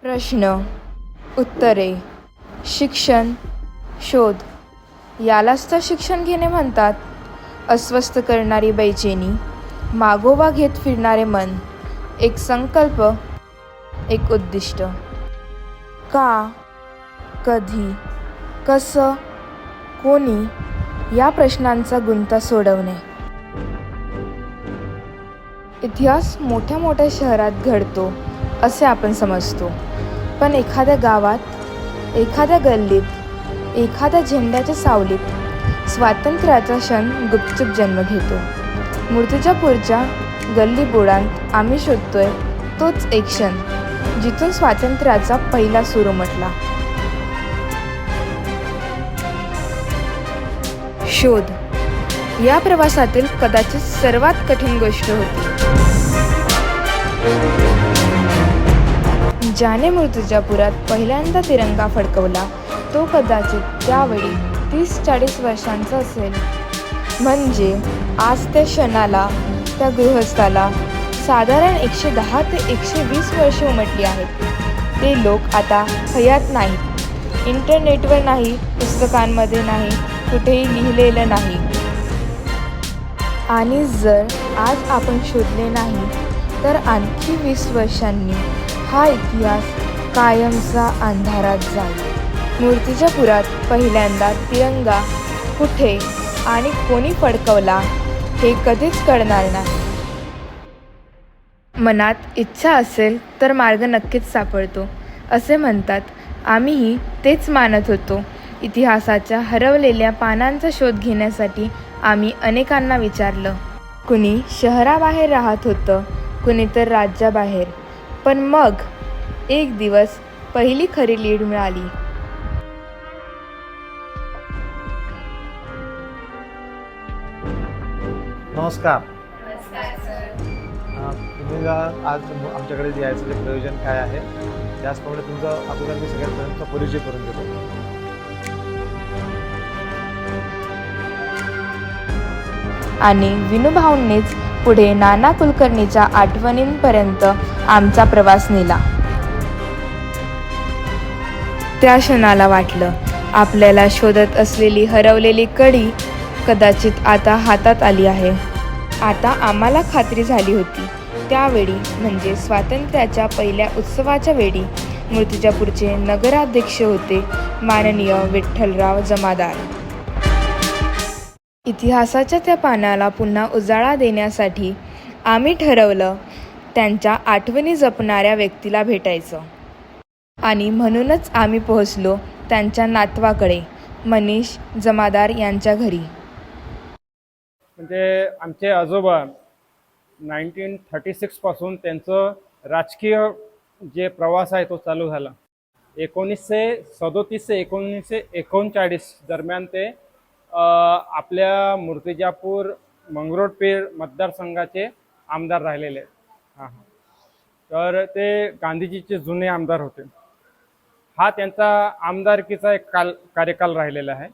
प्रश्न, उत्तरे, शिक्षण, शोध यालाच तर शिक्षण घेणे म्हणतात. अस्वस्थ करणारी बेचैनी, मागोवा घेत फिरणारे मन, एक संकल्प, एक उद्दिष्ट. का, कधी, कसं, कोणी या प्रश्नांचा गुंता सोडवणे. इतिहास मोठ्या मोठ्या शहरात घडतो असे आपण समजतो, पण एखाद्या गावात, एखाद्या गल्लीत, एखाद्या झेंड्याच्या सावलीत स्वातंत्र्याचा क्षण गुपचूप जन्म घेतो. मूर्तिजापूरच्या गल्लीबोळांत आम्ही शोधतोय तोच एक क्षण, जिथून स्वातंत्र्याचा पहिला सूर उमटला. शोध या प्रवासातील कदाचित सर्वात कठीण गोष्ट होती. ज्याने मूर्तिजापुरात पहिल्यांदा तिरंगा फडकवला तो कदाचित त्यावेळी 30-40 वर्षांचा असेल. म्हणजे आज त्या क्षणाला, त्या गृहस्थाला साधारण 110 ते 120 वर्षे उमटली आहेत. ते लोक आता हयात नाहीत, इंटरनेटवर नाही, पुस्तकांमध्ये नाही, कुठेही लिहिलेलं नाही. आणि जर आज आपण शोधले नाही तर आणखी 20 वर्षांनी हा इतिहास कायमचा अंधारात जाईल. मूर्तिजापुरात पहिल्यांदा तिरंगा कुठे आणि कोणी फडकवला हे कधीच कळणार नाही. मनात इच्छा असेल तर मार्ग नक्कीच सापडतो असे म्हणतात. आम्हीही तेच मानत होतो. इतिहासाच्या हरवलेल्या पानांचा शोध घेण्यासाठी आम्ही अनेकांना विचारलं. कुणी शहराबाहेर राहत होतं, कुणी तर राज्याबाहेर. पण मग एक दिवस पहिली खरी लीड मिळाली. नमस्कार. तुम्ही आज आमच्याकडे यायचं जे प्रयोजन काय आहे त्याचप्रमाणे तुमचं अगोदर मी सगळ्यांपर्यंत परिचय करून देतो. आणि विनूभाऊंनीच पुढे नाना कुलकर्णीच्या आठवणींपर्यंत आमचा प्रवास नेला. त्या क्षणाला वाटलं आपल्याला शोधत असलेली हरवलेली कडी कदाचित आता हातात आली आहे. आता आम्हाला खात्री झाली होती. त्यावेळी म्हणजे स्वातंत्र्याच्या पहिल्या उत्सवाच्या वेळी मूर्तिजापूरचे नगराध्यक्ष होते माननीय विठ्ठलराव जमादार. इतिहासाच्या त्या पानाला पुन्हा उजाळा देण्यासाठी आम्ही ठरवलं त्यांच्या आठवणी जपणाऱ्या व्यक्तीला भेटायचं. आणि म्हणूनच आम्ही पोहोचलो त्यांच्या नातवाकडे, मनीष जमादार यांच्या घरी. म्हणजे आमचे आजोबा 1936 पासून त्यांचं राजकीय जे प्रवास आहे तो चालू झाला. 1937 ते 1939 दरम्यान ते आपल्या मूर्तिजापूर मंगरुळपीर मतदारसंघाचे आमदार राहिलेले आहेत. तर ते गांधीजीचे जुने आमदार होते. हा त्यांचा आमदारकीचा एक कार्यकाल राहिलेला आहे.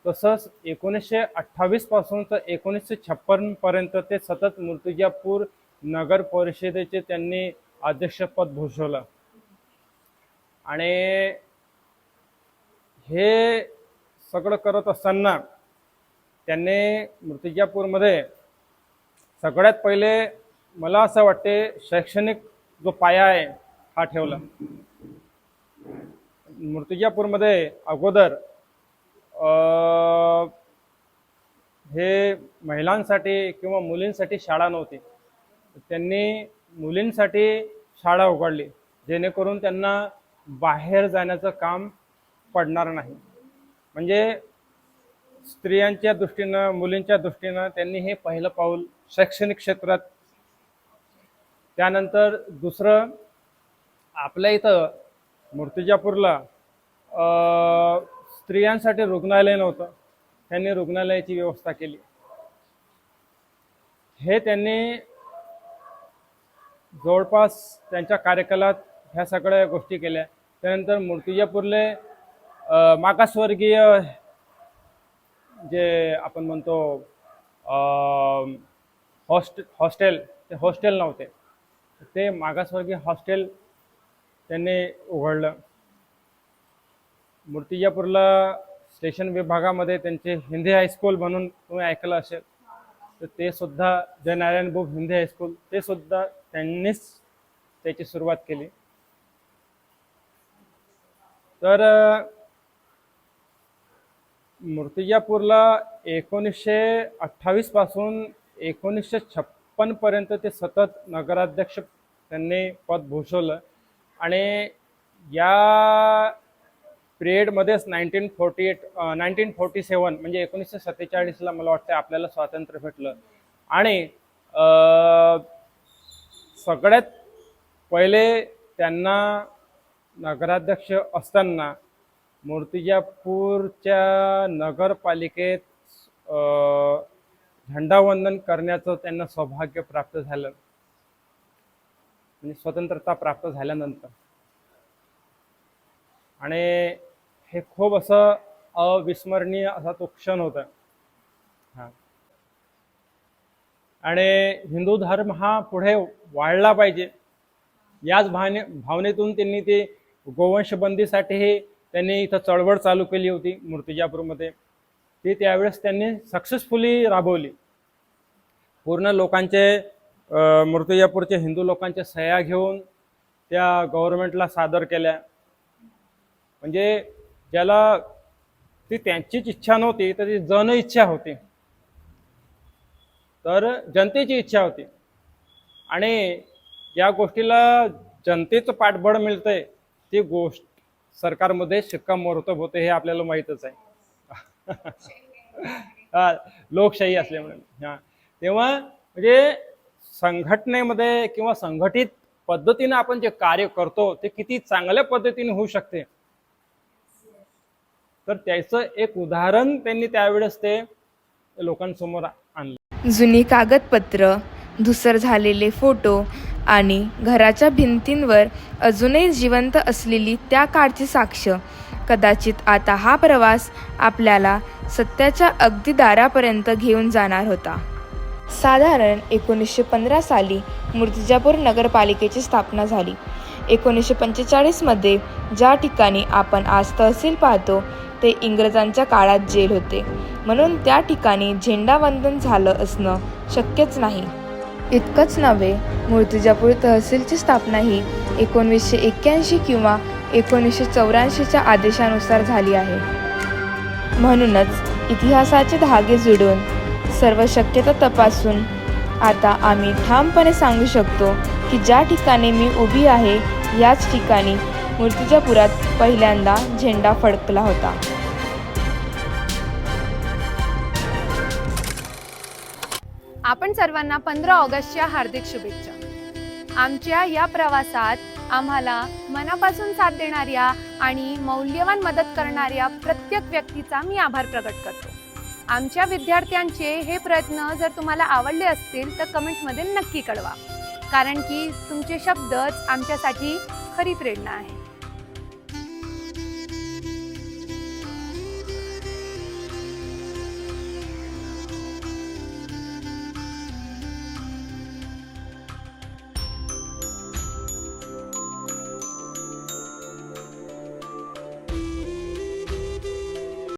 तसंच 1928 पासून तर 1956 पर्यंत ते सतत मूर्तिजापूर नगर परिषदेचे त्यांनी अध्यक्षपद भूषवलं. आणि हे सगळं करत असताना त्यांनी मूर्तिजापूरमध्ये सगळ्यात पहिले मला असं वाटते शैक्षणिक जो पाया आहे हा ठेवला. मूर्तिजापूरमध्ये अगोदर हे महिलांसाठी किंवा मुलींसाठी शाळा नव्हती. त्यांनी मुलींसाठी शाळा उघडली जेणेकरून त्यांना बाहेर जाण्याचं काम पडणार नाही. म्हणजे स्त्रियांच्या दृष्टीनं, मुलींच्या दृष्टीनं त्यांनी हे पहिलं पाऊल शैक्षणिक क्षेत्रात. त्यानंतर दुसरं, आपल्या इथं मूर्तिजापूरला स्त्रियांसाठी रुग्णालय नव्हतं. त्यांनी रुग्णालयाची व्यवस्था केली. हे त्यांनी जवळपास त्यांच्या कार्यकालात ह्या सगळ्या गोष्टी केल्या. त्यानंतर मूर्तिजापूरले मागासवर्गीय जे आपण म्हणतो हॉस्टेल, ते हॉस्टेल नव्हते. ते मागासवर्गीय हॉस्टेल त्यांनी उघडलं. मूर्तिजापूरला स्टेशन विभागामध्ये त्यांचे हिंदी हायस्कूल म्हणून तुम्ही ऐकलं असेल, तर ते सुद्धा जय नारायण बुब हिंदी हायस्कूल ते सुद्धा त्यांनीच त्याची सुरुवात केली. तर मूर्तिजापूरला 1928 पासून 1956 पर्यंत ते सतत नगराध्यक्ष त्यांनी पद भूषवलं. आणि या पिरियडमध्येच 1947 म्हणजे 1947ला मला वाटतं आपल्याला स्वातंत्र्य भेटलं. आणि सगळ्यात पहिले त्यांना नगराध्यक्ष असताना मूर्तिजापूरच्या नगरपालिकेत झेंडावंदन करण्याचं त्यांना सौभाग्य प्राप्त झालं, म्हणजे स्वतंत्रता प्राप्त झाल्यानंतर. आणि हे खूप असं अविस्मरणीय असा तो क्षण होता. हा. आणि हिंदू धर्म हा पुढे वाढला पाहिजे याच भावनेतून त्यांनी ते गोवंशबंदीसाठी त्यांनी इथं चळवळ चालू केली होती मूर्तिजापूरमध्ये. ती त्यावेळेस त्यांनी सक्सेसफुली राबवली. पूर्ण लोकांचे मूर्तिजापूरचे हिंदू लोकांच्या सह्या घेऊन त्या गव्हर्नमेंटला सादर केल्या. म्हणजे ज्याला ती त्यांचीच इच्छा नव्हती तर ती जन इच्छा होती, तर जनतेची इच्छा होती. आणि या गोष्टीला जनतेचं पाठबळ मिळतंय ती गोष्ट सरकारमध्ये शिक्कामोर्तब होते हे आपल्याला माहीतच आहे. लोकशाही असल्यामुळे. तेव्हा म्हणजे संघटनेमध्ये किंवा संघटित पद्धतीने आपण जे कार्य करतो ते किती चांगल्या पद्धतीने होऊ शकते, तर त्याचं एक उदाहरण त्यांनी त्यावेळेस ते लोकांसमोर आणलं. जुनी कागदपत्र, धूसर झालेले फोटो आणि घराच्या भिंतींवर अजूनही जिवंत असलेली त्या काळची साक्ष. कदाचित आता हा प्रवास आपल्याला सत्याच्या अगदी दारापर्यंत घेऊन जाणार होता. साधारण 1915 साली मूर्तिजापूर नगरपालिकेची स्थापना झाली. 1945मध्ये ज्या ठिकाणी आपण आज तहसील पाहतो ते इंग्रजांच्या काळात जेल होते, म्हणून त्या ठिकाणी झेंडावंदन झालं असणं शक्यच नाही. इतकंच नव्हे, मूर्तिजापूर तहसीलची स्थापना ही 1981 किंवा 1984च्या आदेशानुसार झाली आहे. म्हणूनच इतिहासाचे धागे जुडून सर्व शक्यता तपासून आता आम्ही ठामपणे सांगू शकतो की ज्या ठिकाणी मी उभी आहे याच ठिकाणी मूर्तिजापुरात पहिल्यांदा झेंडा फडकला होता. आपण सर्वांना 15 ऑगस्टच्या हार्दिक शुभेच्छा. आमच्या या प्रवासात आम्हाला मनापासून साथ देणाऱ्या आणि मौल्यवान मदत करणाऱ्या प्रत्येक व्यक्तीचा मी आभार प्रकट करतो. आमच्या विद्यार्थ्यांचे हे प्रयत्न जर तुम्हाला आवडले असतील तर कमेंटमध्ये नक्की कळवा, कारण की तुमचे शब्दच आमच्यासाठी खरी प्रेरणा आहे.